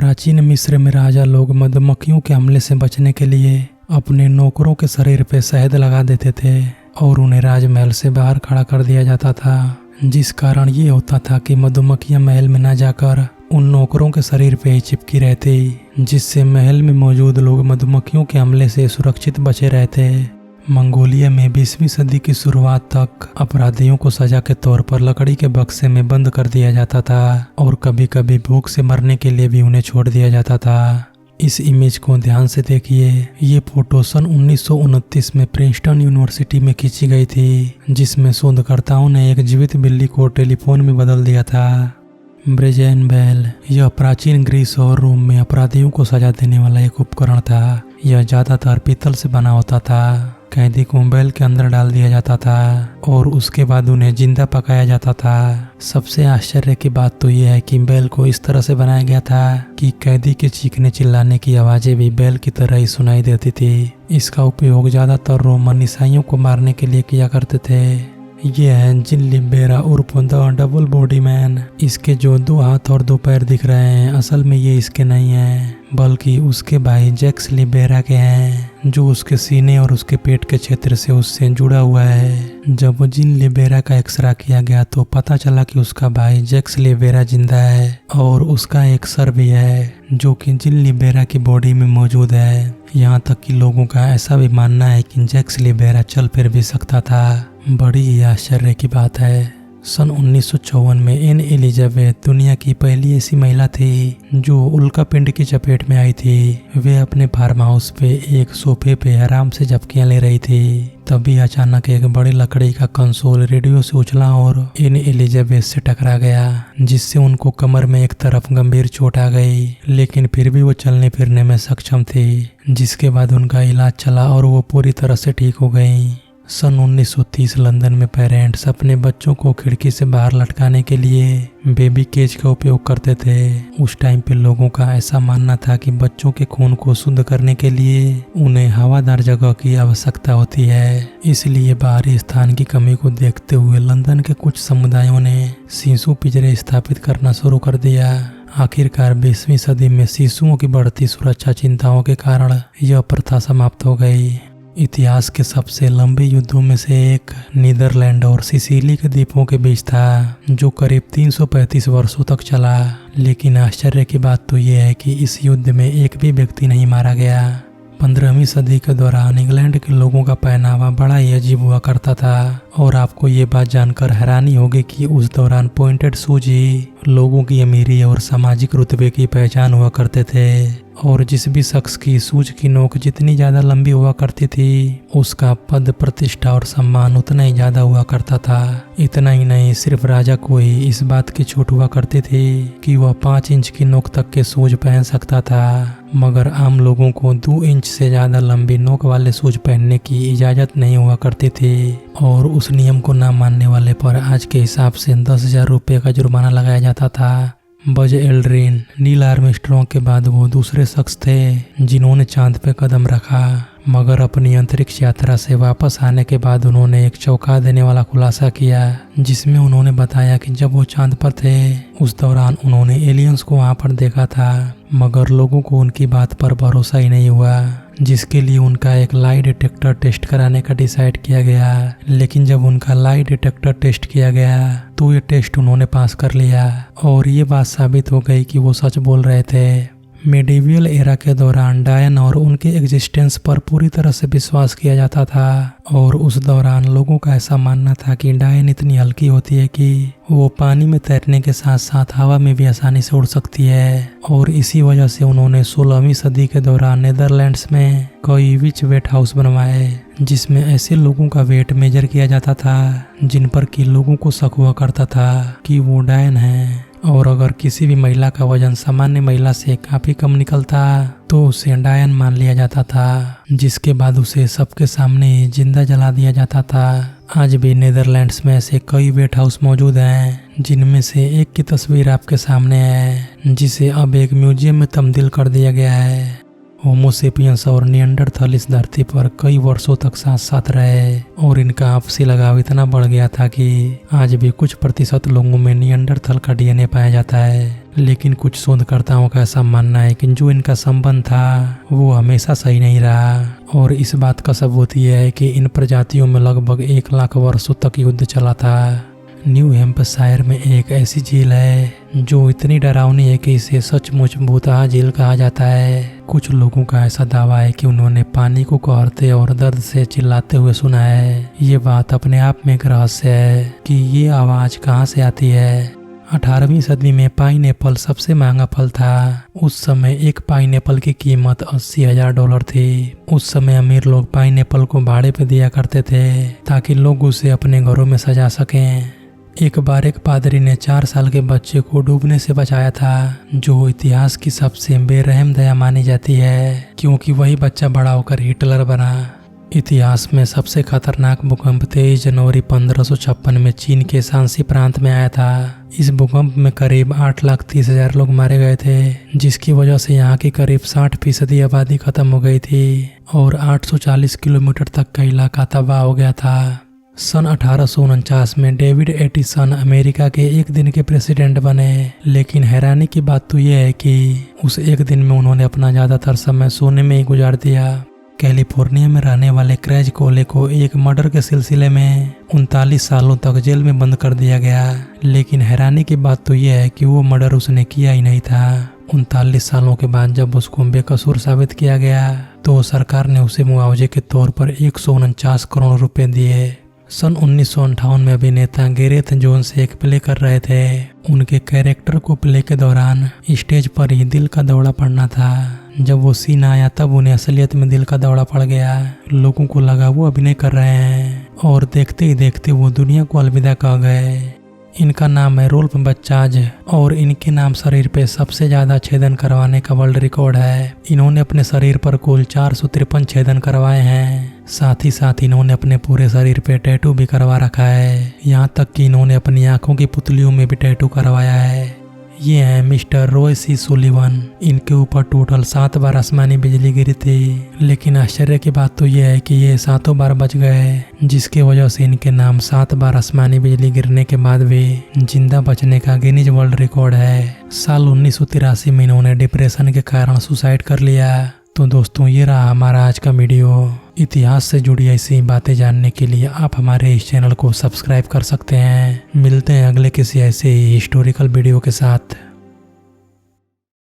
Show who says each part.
Speaker 1: प्राचीन मिस्र में राजा लोग मधुमक्खियों के हमले से बचने के लिए अपने नौकरों के शरीर पे शहद लगा देते थे और उन्हें राजमहल से बाहर खड़ा कर दिया जाता था, जिस कारण ये होता था कि मधुमक्खियां महल में न जाकर उन नौकरों के शरीर पे ही चिपकी रहती, जिससे महल में मौजूद लोग मधुमक्खियों के हमले से सुरक्षित बचे रहते। मंगोलिया में 20वीं सदी की शुरुआत तक अपराधियों को सजा के तौर पर लकड़ी के बक्से में बंद कर दिया जाता था और कभी कभी भूख से मरने के लिए भी उन्हें छोड़ दिया जाता था। इस इमेज को ध्यान से देखिए। ये फोटो सन 1929 में प्रिंसटन यूनिवर्सिटी में खींची गई थी, जिसमें शोधकर्ताओं ने एक जीवित बिल्ली को टेलीफोन में बदल दिया था। ब्रेजेन बेल यह प्राचीन ग्रीस और रोम में अपराधियों को सजा देने वाला एक उपकरण था। यह ज्यादातर पीतल से बना होता था। कैदी को बेल के अंदर डाल दिया जाता था और उसके बाद उन्हें जिंदा पकाया जाता था। सबसे आश्चर्य की बात तो यह है कि बेल को इस तरह से बनाया गया था कि कैदी के चीखने चिल्लाने की आवाजें भी बेल की तरह ही सुनाई देती थी। इसका उपयोग ज्यादातर रोमन ईसाइयों को मारने के लिए किया करते थे। ये है जिन लिबेरा उर्फ द डबल बॉडी मैन। इसके जो 2 हाथ और 2 पैर दिख रहे हैं, असल में ये इसके नहीं हैं, बल्कि उसके भाई जैक्स लिबेरा के हैं, जो उसके सीने और उसके पेट के क्षेत्र से उससे जुड़ा हुआ है। जब जिन लिबेरा का एक्सरे किया गया तो पता चला कि उसका भाई जैक्स लिबेरा जिंदा है और उसका एक सर भी है, जो कि जिन लिबेरा की बॉडी में मौजूद है। यहाँ तक कि लोगों का ऐसा भी मानना है कि जैक्स लिबेरा चल फिर भी सकता था। बड़ी ही आश्चर्य की बात है। सन 1954 में एन एलिजाबेथ दुनिया की पहली ऐसी महिला थी जो उल्कापिंड की चपेट में आई थी। वे अपने फार्म हाउस पे एक सोफे पे आराम से झपकियां ले रही थी। तभी अचानक एक बड़ी लकड़ी का कंसोल रेडियो से उछला और एन एलिजाबेथ से टकरा गया, जिससे उनको कमर में एक तरफ गंभीर चोट आ गई, लेकिन फिर भी वो चलने फिरने में सक्षम थी। जिसके बाद उनका इलाज चला और वो पूरी तरह से ठीक हो गई। सन 1930 लंदन में पेरेंट्स अपने बच्चों को खिड़की से बाहर लटकाने के लिए बेबी केज का उपयोग करते थे। उस टाइम पे लोगों का ऐसा मानना था कि बच्चों के खून को शुद्ध करने के लिए उन्हें हवादार जगह की आवश्यकता होती है। इसलिए बाहरी स्थान की कमी को देखते हुए लंदन के कुछ समुदायों ने शिशु पिंजरे स्थापित करना शुरू कर दिया। आखिरकार 20वीं सदी में शिशुओं की बढ़ती सुरक्षा चिंताओं के कारण यह प्रथा समाप्त हो गई। इतिहास के सबसे लंबे युद्धों में से एक नीदरलैंड और सिसिली के द्वीपों के बीच था, जो करीब 335 वर्षों तक चला। लेकिन आश्चर्य की बात तो यह है कि इस युद्ध में एक भी व्यक्ति नहीं मारा गया। 15वीं सदी के दौरान इंग्लैंड के लोगों का पहनावा बड़ा ही अजीब हुआ करता था और आपको ये बात जानकर हैरानी होगी कि उस दौरान पॉइंटेड शूज ही लोगों की अमीरी और सामाजिक रुतबे की पहचान हुआ करते थे और जिस भी शख्स की सूज की नोक जितनी ज्यादा लंबी हुआ करती थी उसका पद प्रतिष्ठा और सम्मान उतना ही ज्यादा हुआ करता था। इतना ही नहीं, सिर्फ राजा को ही इस बात की छूट हुआ करती थी कि वह 5 इंच की नोक तक के शूज पहन सकता था, मगर आम लोगों को 2 इंच से ज्यादा लंबी नोक वाले शूज पहनने की इजाजत नहीं हुआ करती थी। और उस नियम को न मानने वाले पर आज के हिसाब से 10,000 रुपये का जुर्माना लगाया जाता था। बज एल्ड्रिन नील आर्मस्ट्रॉन्ग के बाद वो दूसरे शख्स थे जिन्होंने चांद पे कदम रखा, मगर अपनी अंतरिक्ष यात्रा से वापस आने के बाद उन्होंने एक चौंका देने वाला खुलासा किया, जिसमें उन्होंने बताया कि जब वो चांद पर थे उस दौरान उन्होंने एलियंस को वहां पर देखा था, मगर लोगों को उनकी बात पर भरोसा ही नहीं हुआ, जिसके लिए उनका एक लाई डिटेक्टर टेस्ट कराने का डिसाइड किया गया। लेकिन जब उनका लाई डिटेक्टर टेस्ट किया गया तो ये टेस्ट उन्होंने पास कर लिया और ये बात साबित हो गई कि वो सच बोल रहे थे। मेडिवियल एरा के दौरान डायन और उनके एग्जिस्टेंस पर पूरी तरह से विश्वास किया जाता था और उस दौरान लोगों का ऐसा मानना था कि डायन इतनी हल्की होती है कि वो पानी में तैरने के साथ साथ हवा में भी आसानी से उड़ सकती है। और इसी वजह से उन्होंने 16वीं सदी के दौरान नीदरलैंड्स में कई विच वेट हाउस बनवाए, जिसमें ऐसे लोगों का वेट मेजर किया जाता था जिन पर कि लोगों को शक हुआ करता था कि वो डायन है। और अगर किसी भी महिला का वजन सामान्य महिला से काफी कम निकलता तो उसे डायन मान लिया जाता था, जिसके बाद उसे सबके सामने जिंदा जला दिया जाता था। आज भी नीदरलैंड्स में ऐसे कई वेट हाउस मौजूद हैं, जिनमें से एक की तस्वीर आपके सामने है, जिसे अब एक म्यूजियम में तब्दील कर दिया गया है। होमोसेपियंस और निएंडरथल इस धरती पर कई वर्षों तक साथ साथ रहे और इनका आपसी लगाव इतना बढ़ गया था कि आज भी कुछ प्रतिशत लोगों में निएंडरथल का डीएनए पाया जाता है। लेकिन कुछ शोधकर्ताओं का ऐसा मानना है कि जो इनका संबंध था वो हमेशा सही नहीं रहा, और इस बात का सबूत यह है कि इन प्रजातियों में लगभग 1 लाख वर्षों तक युद्ध चला था। न्यू हैम्पशायर में एक ऐसी झील है जो इतनी डरावनी है कि इसे सचमुच भूतहा झील कहा जाता है। कुछ लोगों का ऐसा दावा है कि उन्होंने पानी को कहरते और दर्द से चिल्लाते हुए सुना है। ये बात अपने आप में एक रहस्य है कि ये आवाज कहाँ से आती है। 18वीं सदी में पाइनएप्पल सबसे महंगा फल था। उस समय एक पाइनएप्पल की कीमत $80,000 थी। उस समय अमीर लोग पाइनएप्पल को भाड़े पे दिया करते थे ताकि लोग उसे अपने घरों में सजा सकें। एक बार एक पादरी ने 4 साल के बच्चे को डूबने से बचाया था, जो इतिहास की सबसे बेरहम दया मानी जाती है, क्योंकि वही बच्चा बड़ा होकर हिटलर बना। इतिहास में सबसे खतरनाक भूकंप 23 जनवरी 1556 में चीन के शांसी प्रांत में आया था। इस भूकंप में करीब 8,30,000 लोग मारे गए थे, जिसकी वजह से यहाँ की करीब 60% आबादी खत्म हो गई थी और 840 किलोमीटर तक का इलाका तबाह हो गया था। सन 1849 में डेविड एडिसन अमेरिका के एक दिन के प्रेसिडेंट बने, लेकिन हैरानी की बात तो यह है कि उस एक दिन में उन्होंने अपना ज़्यादातर समय सोने में ही गुजार दिया। कैलिफोर्निया में रहने वाले क्रेज कोले को एक मर्डर के सिलसिले में 39 सालों तक जेल में बंद कर दिया गया, लेकिन हैरानी की बात तो यह है कि वो मर्डर उसने किया ही नहीं था। 39 सालों के बाद जब उसको बेकसूर साबित किया गया तो सरकार ने उसे मुआवजे के तौर पर 149 करोड़ रुपए दिए। सन 1958 में अभिनेता गैरेथ जोन्स एक प्ले कर रहे थे। उनके कैरेक्टर को प्ले के दौरान स्टेज पर ही दिल का दौरा पड़ना था। जब वो सीन आया तब उन्हें असलियत में दिल का दौरा पड़ गया। लोगों को लगा वो अभिनय कर रहे हैं और देखते ही देखते वो दुनिया को अलविदा कह गए। इनका नाम है रोल्फ बच्चाज और इनके नाम शरीर पे सबसे ज्यादा छेदन करवाने का वर्ल्ड रिकॉर्ड है। इन्होंने अपने शरीर पर कुल 453 छेदन करवाए हैं। साथ ही साथ इन्होंने अपने पूरे शरीर पे टैटू भी करवा रखा है। यहाँ तक कि इन्होंने अपनी आंखों की पुतलियों में भी टैटू करवाया है। ये हैं मिस्टर रॉय सी सुलिवन। इनके ऊपर टोटल 7 बार आसमानी बिजली गिरी थी, लेकिन आश्चर्य की बात तो यह है कि ये 7 बार बच गए, जिसकी वजह से इनके नाम 7 बार आसमानी बिजली गिरने के बाद भी जिंदा बचने का गिनीज वर्ल्ड रिकॉर्ड है। साल 1983 में इन्होंने डिप्रेशन के कारण सुसाइड कर लिया। तो दोस्तों, ये रहा हमारा आज का वीडियो। इतिहास से जुड़ी ऐसी बातें जानने के लिए आप हमारे इस चैनल को सब्सक्राइब कर सकते हैं। मिलते हैं अगले किसी ऐसे ही हिस्टोरिकल वीडियो के साथ।